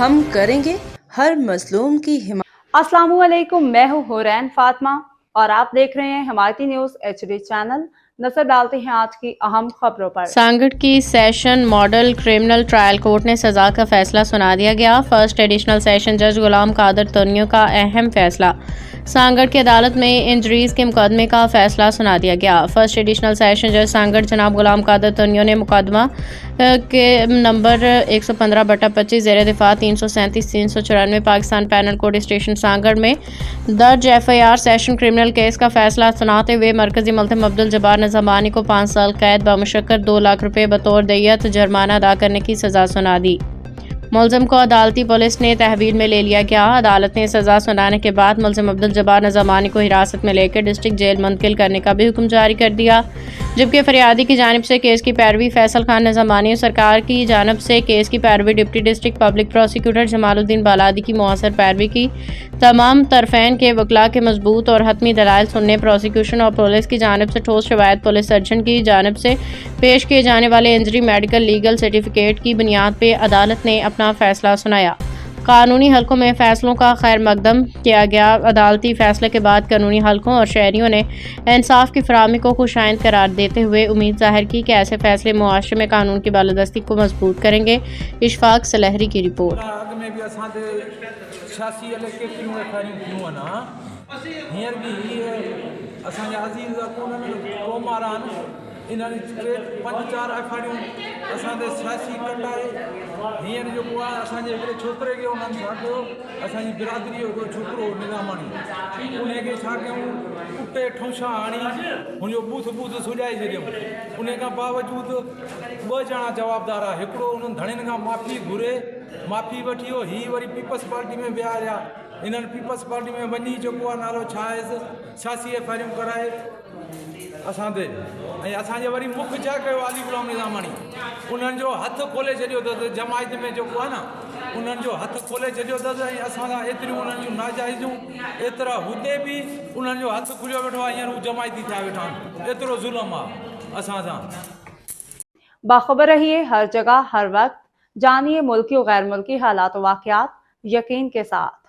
हम करेंगे हर मजलूम की हिमायत। अस्सलामुअलैकुम, मैं हूँ हुरैन फातिमा और आप देख रहे हैं हिमायती न्यूज HD चैनल। नजर डालते हैं आज की अहम खबरों पर। सांगड़ की session model criminal trial court ने सजा का फैसला सुना दिया गया। फर्स्ट एडिशनल सेशन जज गुलाम कादर तोनियो का अहम फैसला। सांगड़ की अदालत में इंजरीज के मुकदमे का फैसला सुना दिया गया। फर्स्ट एडिशनल सेशन जज सांगड़ जनाब गुलाम कादर तोनियो ने मुकदमा के नंबर 115/25 ज़ेर दिफा 337-394 Pakistan panel code station Sanghar में दर्ज FIR सेशन क्रिमिनल केस का फैसला सुनाते हुए मरकजी मुल्ज़िम अब्दुल जब्बार निज़ामानी को 5 साल कैद बमुशक्कत 2 लाख रुपए बतौर दियत जुर्माना अदा करने की सजा सुना दी। मुल्ज़िम को अदालती पुलिस ने तहवील में ले लिया गया। अदालत ने सजा सुनाने के बाद मुल्ज़िम अब्दुल जब्बार निज़ामानी को हिरासत में लेकर डिस्ट्रिक्ट जेल मुंतकिल करने का भी हुक्म जारी कर दिया, जबकि फरियादी की जानिब से केस की पैरवी फैसल खान निज़ामानी और सरकार की जानिब से केस की पैरवी deputy district public prosecutor Jamaluddin Baladi की मुआसर पैरवी की। तमाम तरफ़ैन के वकला के मजबूत और हतमी दलाइल सुनने प्रोसिक्यूशन और पुलिस की जानिब से ठोस शवायद पुलिस सर्जन की जानिब से पेश किए जाने वाले इंजरी मेडिकल लीगल सर्टिफिकेट की बुनियाद पर अदालत ने अपना फैसला सुनाया। कानूनी हलकों में फैसलों का खैर मकदम किया गया। अदालती फैसले के बाद कानूनी हलकों और शहरियों ने इंसाफ की फराहमी को खुशाइंद करार देते हुए उम्मीद जाहिर की कि ऐसे फैसले मुआशरे में कानून की बालादस्ती को मजबूत करेंगे। इशफाक सलहरी की रिपोर्ट। इन्होंने 5-4 FIR असांजे सियासी कटाए हींअर जेको आहे असांजे हिकिड़े छोकिरे खे उन्हनि छा कयो, असांजी बिरादरी जो हिकिड़ो छोकिरो निज़ामानी उनखे छा कयूं कुटे ठौंछा हणी हुनजो बूथ सुॼाए छॾियऊं। उन खां बावजूदि 2 ॼणा जवाबदार आहे। हिकिड़ो उन्हनि धणियुनि खां माफ़ी घुरे, माफ़ी वठी वियो, हीअ वरी पीपल्स पार्टी में विया रहिया। इन्हनि पीपल्स पार्टी में वञी जेको आहे नालो छा आहे सियासी FIR कराए असांते ऐं असांजे वरी मुख्य छा कयो अली गुलाम निज़ामानी उन्हनि जो हथु खोले छॾियो अथसि जमायत में जेको आहे न उन्हनि जो हथु खोले छॾियो अथसि ऐं असां सां एतिरियूं उन्हनि जूं नाजाइज़ूं एतिरा हुते बि उन्हनि जो हथु खुलियो वेठो आहे। हींअर हू जमायती थिया वेठा आहिनि। एतिरो ज़ुल्म आहे असां सां। बाखबर रहिए हर जगह हर वक्त, जानिए मुल्की और गैर मुल्की हालात वाक़यात यकीन के साथ।